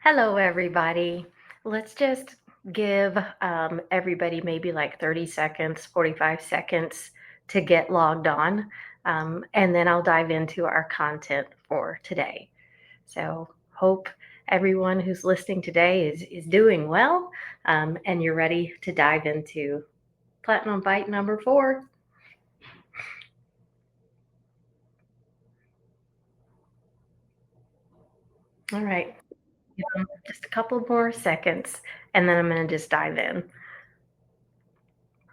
Hello, everybody. Let's just give everybody maybe like 30 seconds, 45 seconds to get logged on. And then I'll dive into our content for today. So, hope everyone who's listening today is doing well, and you're ready to dive into Platinum Bite number 4. All right. Just a couple more seconds, and then I'm going to just dive in.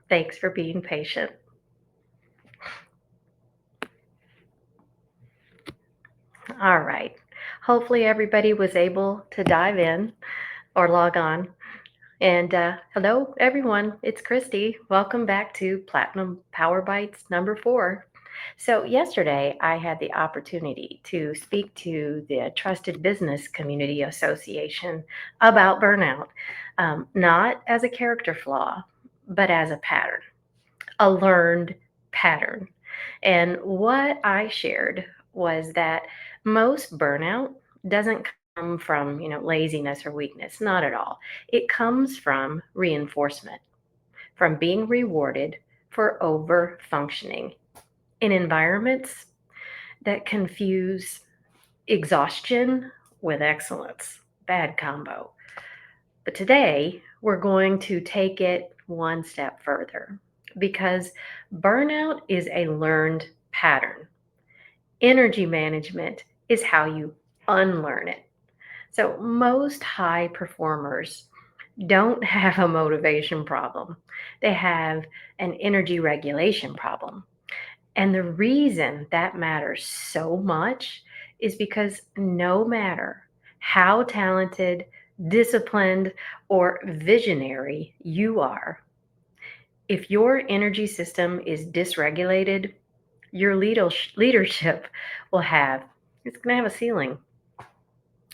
Thanks for being patient. All right. Hopefully, everybody was able to dive in or log on. And hello, everyone. It's Christy. Welcome back to Platinum Power Bites number 4. So, yesterday I had the opportunity to speak to the Trusted Business Community Association about burnout, not as a character flaw, but as a pattern, a learned pattern. And what I shared was that most burnout doesn't come from, laziness or weakness, not at all. It comes from reinforcement, from being rewarded for over functioning in environments that confuse exhaustion with excellence. Bad combo. But today, we're going to take it one step further because burnout is a learned pattern. Energy management is how you unlearn it. So, most high performers don't have a motivation problem, they have an energy regulation problem. And the reason that matters so much is because no matter how talented, disciplined, or visionary you are, if your energy system is dysregulated, your leadership will have it's going to have a ceiling.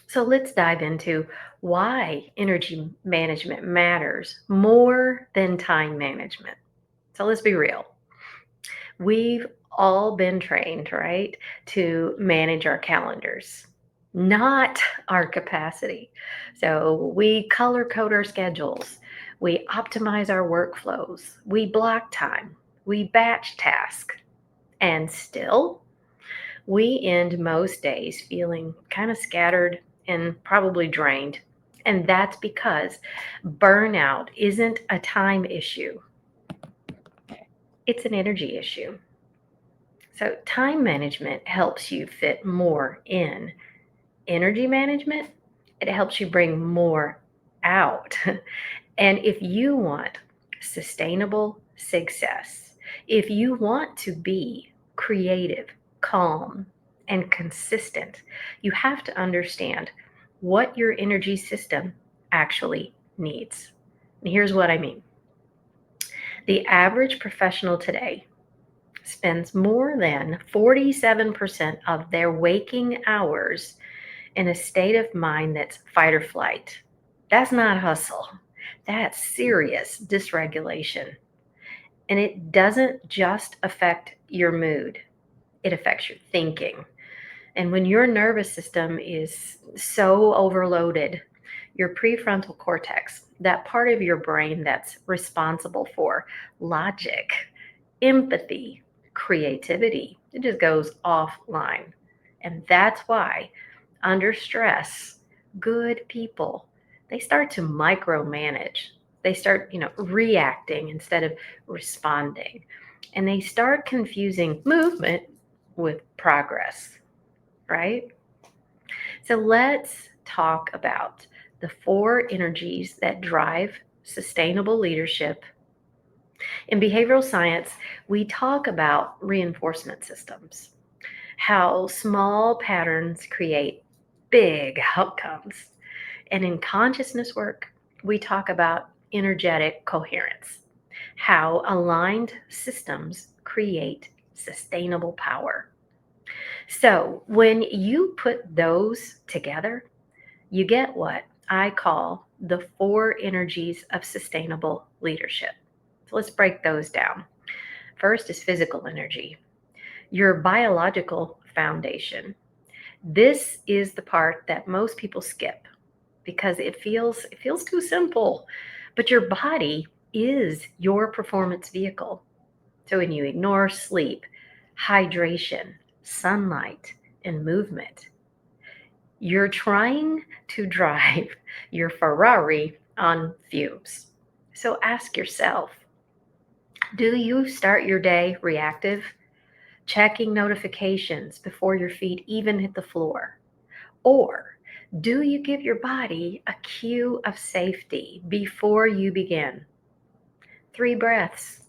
So let's dive into why energy management matters more than time management. So let's be real. We've all been trained, right, to manage our calendars, not our capacity. So we color code our schedules, we optimize our workflows, we block time, we batch task, and still we end most days feeling kind of scattered and probably drained. And that's because burnout isn't a time issue, it's an energy issue. So, time management helps you fit more in. Energy management, it helps you bring more out. And if you want sustainable success, if you want to be creative, calm, and consistent, you have to understand what your energy system actually needs. And here's what I mean: the average professional today spends more than 47% of their waking hours in a state of mind that's fight or flight. That's not hustle. That's serious dysregulation. And it doesn't just affect your mood, it affects your thinking. And when your nervous system is so overloaded, your prefrontal cortex, that part of your brain that's responsible for logic, empathy, creativity, it just goes offline. And that's why, under stress, good people, they start to micromanage. They start, reacting instead of responding. And they start confusing movement with progress, right? So let's talk about the 4 energies that drive sustainable leadership. In behavioral science, we talk about reinforcement systems, how small patterns create big outcomes. And in consciousness work, we talk about energetic coherence, how aligned systems create sustainable power. So when you put those together, you get what I call the 4 energies of sustainable leadership. So let's break those down. First is physical energy, your biological foundation. This is the part that most people skip. because it feels too simple. But your body is your performance vehicle. So when you ignore sleep, hydration, sunlight, and movement, you're trying to drive your Ferrari on fumes. So ask yourself, do you start your day reactive, checking notifications before your feet even hit the floor? Or do you give your body a cue of safety before you begin? 3 breaths,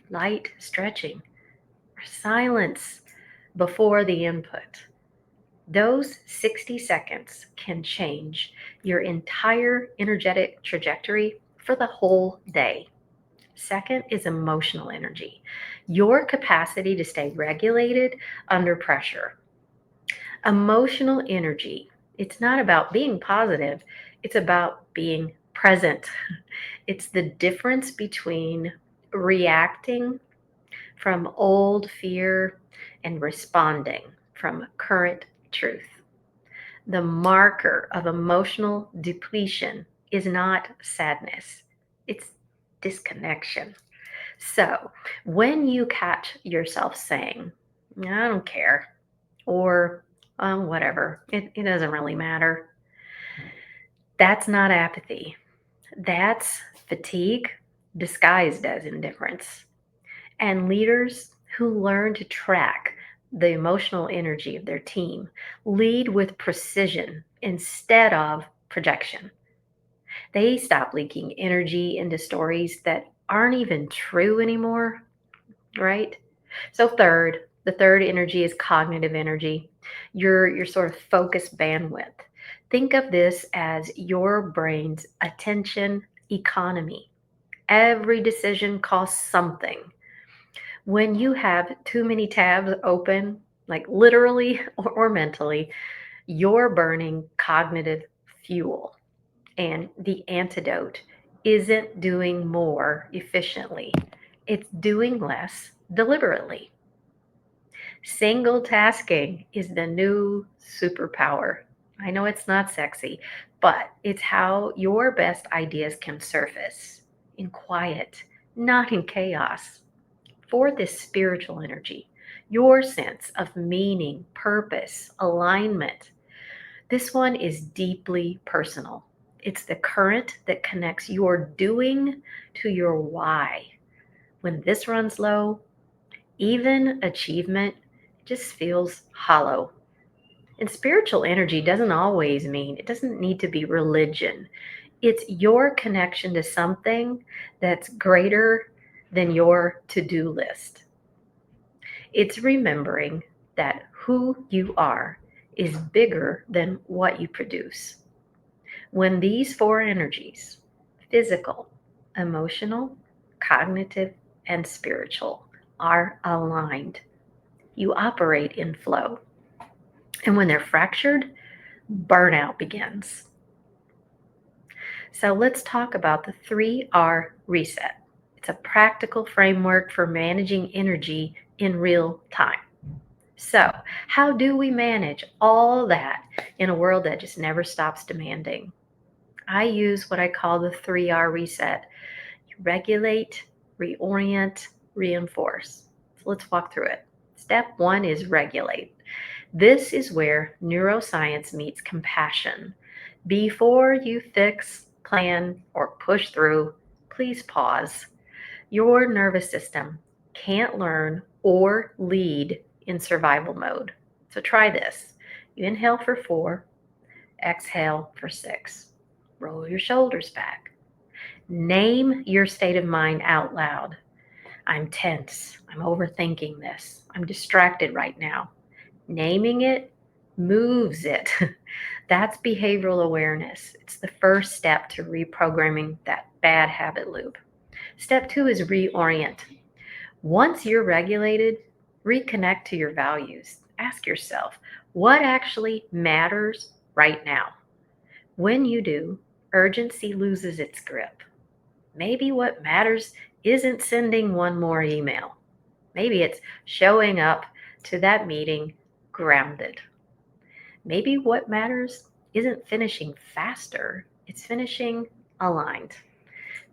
light stretching, or silence before the input. Those 60 seconds can change your entire energetic trajectory for the whole day. Second is emotional energy, your capacity to stay regulated under pressure. Emotional energy, it's not about being positive, it's about being present. It's the difference between reacting from old fear and responding from current truth. The marker of emotional depletion is not sadness, it's disconnection. So, when you catch yourself saying, I don't care, or whatever, it doesn't really matter, that's not apathy. That's fatigue disguised as indifference. And leaders who learn to track the emotional energy of their team lead with precision instead of projection. They stop leaking energy into stories that aren't even true anymore, right? So the third energy is cognitive energy, your sort of focus bandwidth. Think of this as your brain's attention economy. Every decision costs something. When you have too many tabs open, like literally or mentally, you're burning cognitive fuel. And the antidote isn't doing more efficiently, it's doing less deliberately. Single tasking is the new superpower. I know it's not sexy, but it's how your best ideas can surface in quiet, not in chaos. For this spiritual energy, your sense of meaning, purpose, alignment, this one is deeply personal. It's the current that connects your doing to your why. When this runs low, even achievement just feels hollow. And spiritual energy doesn't always mean, it doesn't need to be religion. It's your connection to something that's greater than your to do list. It's remembering that who you are is bigger than what you produce. When these four energies, physical, emotional, cognitive, and spiritual, are aligned, you operate in flow. And when they're fractured, burnout begins. So let's talk about the 3R reset. It's a practical framework for managing energy in real time. So, how do we manage all that in a world that just never stops demanding? I use what I call the 3R reset: regulate, reorient, reinforce. So let's walk through it. Step one is regulate. This is where neuroscience meets compassion. Before you fix, plan, or push through, please pause. Your nervous system can't learn or lead in survival mode. So try this. You inhale for 4, exhale for 6. Roll your shoulders back. Name your state of mind out loud. I'm tense. I'm overthinking this. I'm distracted right now. Naming it moves it. That's behavioral awareness. It's the first step to reprogramming that bad habit loop. Step two is reorient. Once you're regulated, reconnect to your values. Ask yourself, what actually matters right now? When you do, urgency loses its grip. Maybe what matters isn't sending one more email. Maybe it's showing up to that meeting grounded. Maybe what matters isn't finishing faster, it's finishing aligned.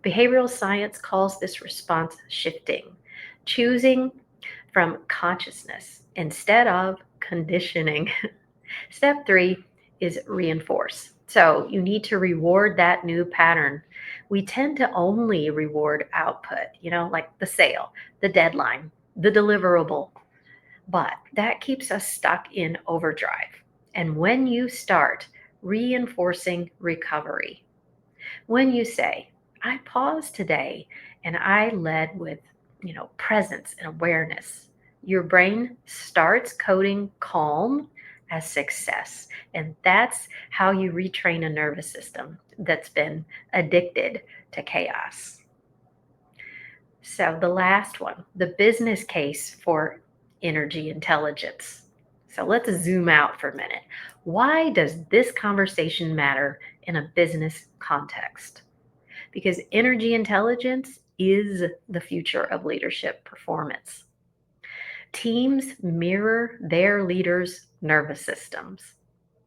Behavioral science calls this response shifting, choosing from consciousness instead of conditioning. Step three is reinforce. So you need to reward that new pattern. We tend to only reward output, like the sale, the deadline, the deliverable, but that keeps us stuck in overdrive. And when you start reinforcing recovery, when you say, I paused today and I led with, presence and awareness, your brain starts coding calm as success. And that's how you retrain a nervous system that's been addicted to chaos. So, the last one, the business case for energy intelligence. So, let's zoom out for a minute. Why does this conversation matter in a business context? Because energy intelligence is the future of leadership performance. Teams mirror their leaders' nervous systems.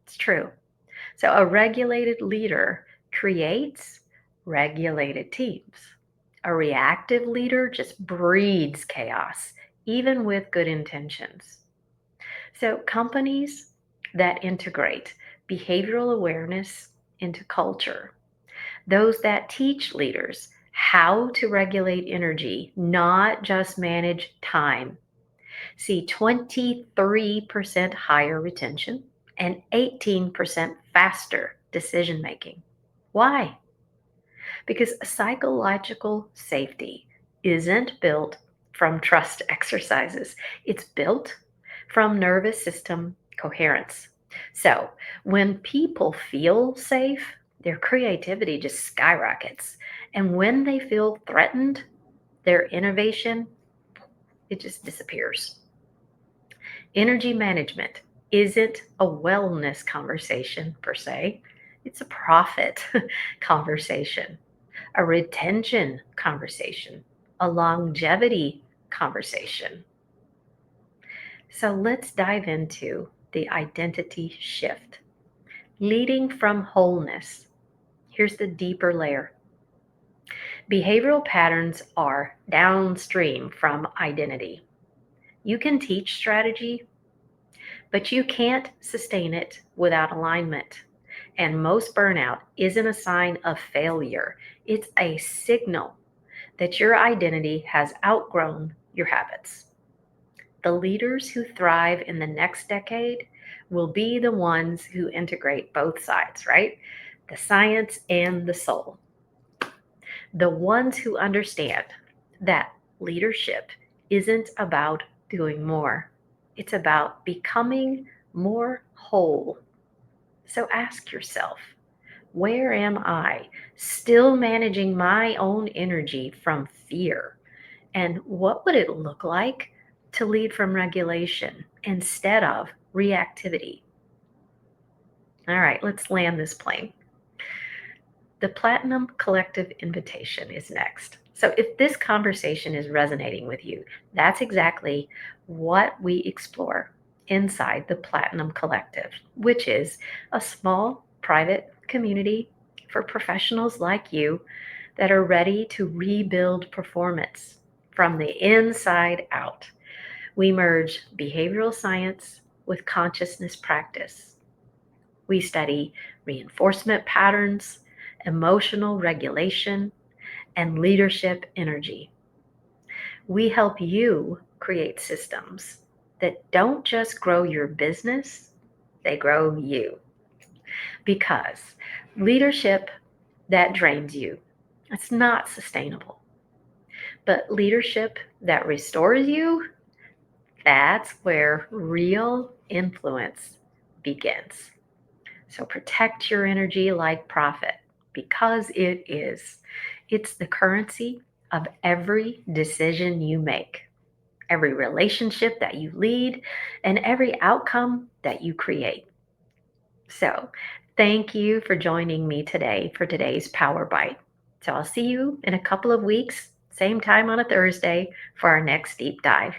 It's true. So, a regulated leader creates regulated teams. A reactive leader just breeds chaos, even with good intentions. So, companies that integrate behavioral awareness into culture, those that teach leaders how to regulate energy, not just manage time, see 23% higher retention and 18% faster decision making. Why? Because psychological safety isn't built from trust exercises, it's built from nervous system coherence. So, when people feel safe, their creativity just skyrockets. And when they feel threatened, their innovation, it just disappears. Energy management isn't a wellness conversation per se, it's a profit conversation, a retention conversation, a longevity conversation. So let's dive into the identity shift. Leading from wholeness. Here's the deeper layer. Behavioral patterns are downstream from identity. You can teach strategy, but you can't sustain it without alignment. And most burnout isn't a sign of failure, it's a signal that your identity has outgrown your habits. The leaders who thrive in the next decade will be the ones who integrate both sides, right? The science and the soul. The ones who understand that leadership isn't about doing more, it's about becoming more whole. So ask yourself, where am I still managing my own energy from fear? And what would it look like to lead from regulation instead of reactivity? All right, let's land this plane. The Platinum Collective invitation is next. So, if this conversation is resonating with you, that's exactly what we explore inside the Platinum Collective, which is a small private community for professionals like you that are ready to rebuild performance from the inside out. We merge behavioral science with consciousness practice. We study reinforcement patterns, emotional regulation, and leadership energy. We help you create systems that don't just grow your business, they grow you. Because leadership that drains you, it's not sustainable. But leadership that restores you, that's where real influence begins. So protect your energy like profit because it is. It's the currency of every decision you make, every relationship that you lead, and every outcome that you create. So thank you for joining me today for today's Power Bite. So I'll see you in a couple of weeks, same time on a Thursday for our next deep dive.